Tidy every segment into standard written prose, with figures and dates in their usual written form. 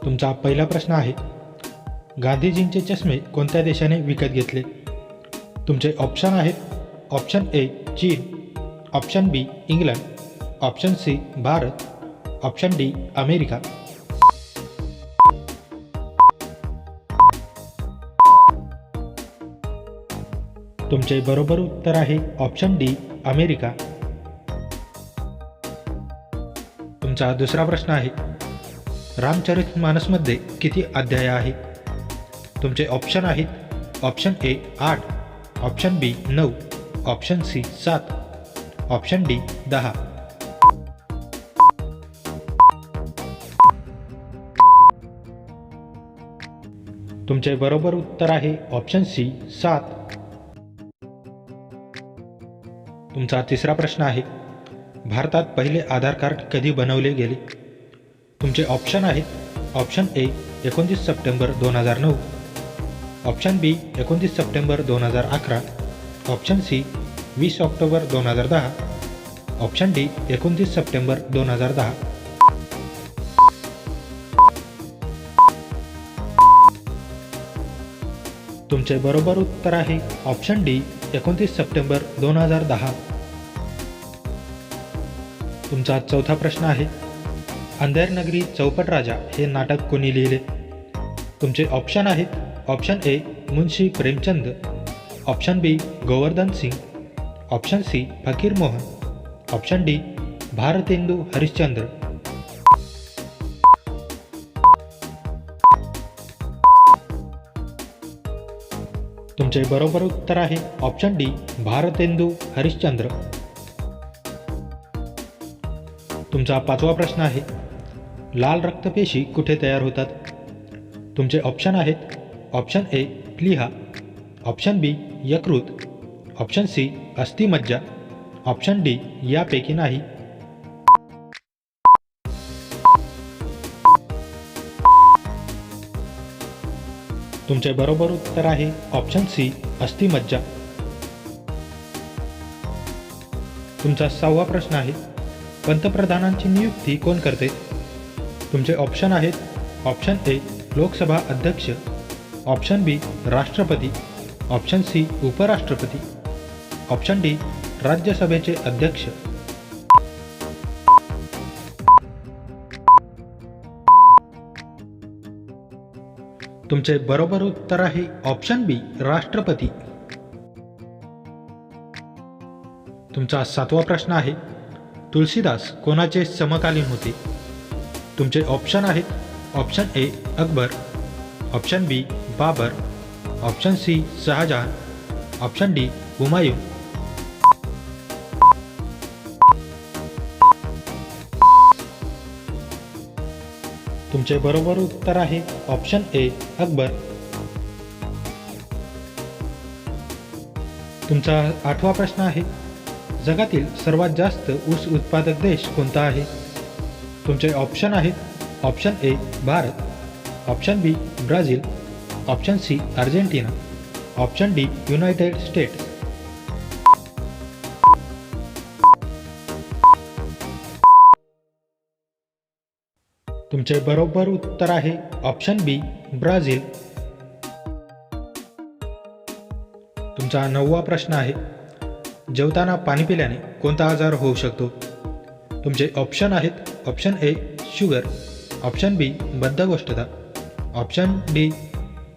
तुमचा पहिला प्रश्न आहे, गांधीजींचे चष्मे कोणत्या देशाने विकत घेतले? तुमचे ऑप्शन आहेत, ऑप्शन ए चीन, option B England, option C Bharat, option D America. तुमचे बरोबर उत्तर आहे ऑप्शन डी अमेरिका. तुमचा दुसरा प्रश्न आहे, रामचरितमानसमध्ये किती अध्याय आहे? तुमचे ऑप्शन आहेत, option A 8, option B 9, option C 7, option D 10. तुमचे बरोबर उत्तर आहे ऑप्शन सी 7. तुमचा तिसरा प्रश्न आहे, भारतात पहिले आधार कार्ड कधी बनवले गेले? तुमचे ऑप्शन आहेत, option A 29 September 2009, option B 29 September 2011, option C 20 October 2010, option D 29 September 2010. तुमचे बरोबर उत्तर आहे ऑप्शन डी 29 सप्टेंबर 2010. तुमचा चौथा प्रश्न आहे, अंधेर नगरी चौपट राजा हे नाटक कोणी लिहिले? तुमचे ऑप्शन आहेत, option A Munshi Premchand, option B Govardhan Singh, option C Fakir Mohan, option D Bharatendu Harishchandra. तुमचे बरोबर उत्तर आहे ऑप्शन डी भारतेंदू हरिश्चंद्र. तुमचा पाचवा प्रश्न आहे, लाल रक्तपेशी कुठे तयार होतात? तुमचे ऑप्शन आहेत, ऑप्शन ए प्लीहा, ऑप्शन बी यकृत, ऑप्शन सी अस्थिमज्जा, ऑप्शन डी यापैकी नाही. तुमचे बरोबर उत्तर आहे ऑप्शन सी अस्थिमज्जा. तुमचा सहावा प्रश्न आहे, पंतप्रधानांची नियुक्ती कोण करते? तुमचे ऑप्शन आहेत, ऑप्शन ए लोकसभा अध्यक्ष, ऑप्शन बी राष्ट्रपती, ऑप्शन सी उपराष्ट्रपती, ऑप्शन डी राज्यसभेचे अध्यक्ष. तुमचे बरोबर उत्तर आहे ऑप्शन बी राष्ट्रपती. तुमचा सातवा प्रश्न आहे, तुलसीदास कोणाचे समकालीन होते? तुमचे ऑप्शन आहेत, option A Akbar, option B Babur, option C Shahjahan, option D Humayun. तुमचे बरोबर उत्तर आहे ऑप्शन ए अकबर. तुमचा आठवा प्रश्न आहे, जगातील सर्वात जास्त ऊस उत्पादक देश कोणता आहे? तुमचे ऑप्शन आहेत, option A Bharat, option B Brazil, option C Argentina, option D United States. तुमचे बरोबर उत्तर आहे ऑप्शन बी ब्राझील. तुमचा नववा प्रश्न आहे, जेवताना पाणी पिल्याने कोणता आजार होऊ शकतो? तुमचे ऑप्शन आहेत, ऑप्शन ए शुगर, ऑप्शन बी बद्धकोष्ठता, ऑप्शन डी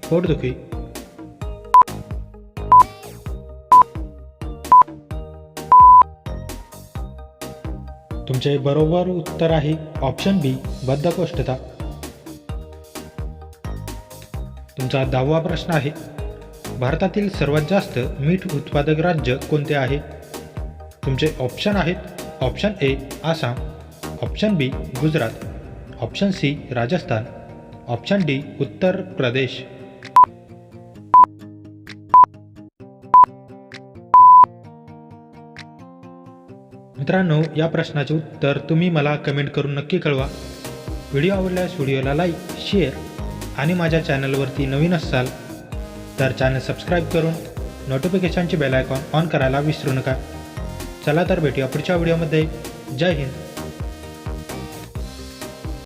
पोटदुखी. तुमचे बरोबर उत्तर आहे ऑप्शन बी बद्धकोष्ठता. तुमचा 10वा प्रश्न आहे, भारतातील सर्वात जास्त मीठ उत्पादक राज्य कोणते आहे? तुमचे ऑप्शन आहेत, option A Assam, option B Gujarat, option C Rajasthan, option D Uttar Pradesh. मित्रांनो, या प्रश्नाचे उत्तर तुम्ही मला कमेंट करून नक्की कळवा. व्हिडिओ आवडल्यास व्हिडिओला लाईक, शेअर आणि माझ्या चॅनलवरती नवीन असाल तर चॅनल सबस्क्राईब करून नोटिफिकेशनचे बेल आयकॉन ऑन करायला विसरू नका. चला तर भेटूया पुढच्या व्हिडिओमध्ये. जय हिंद.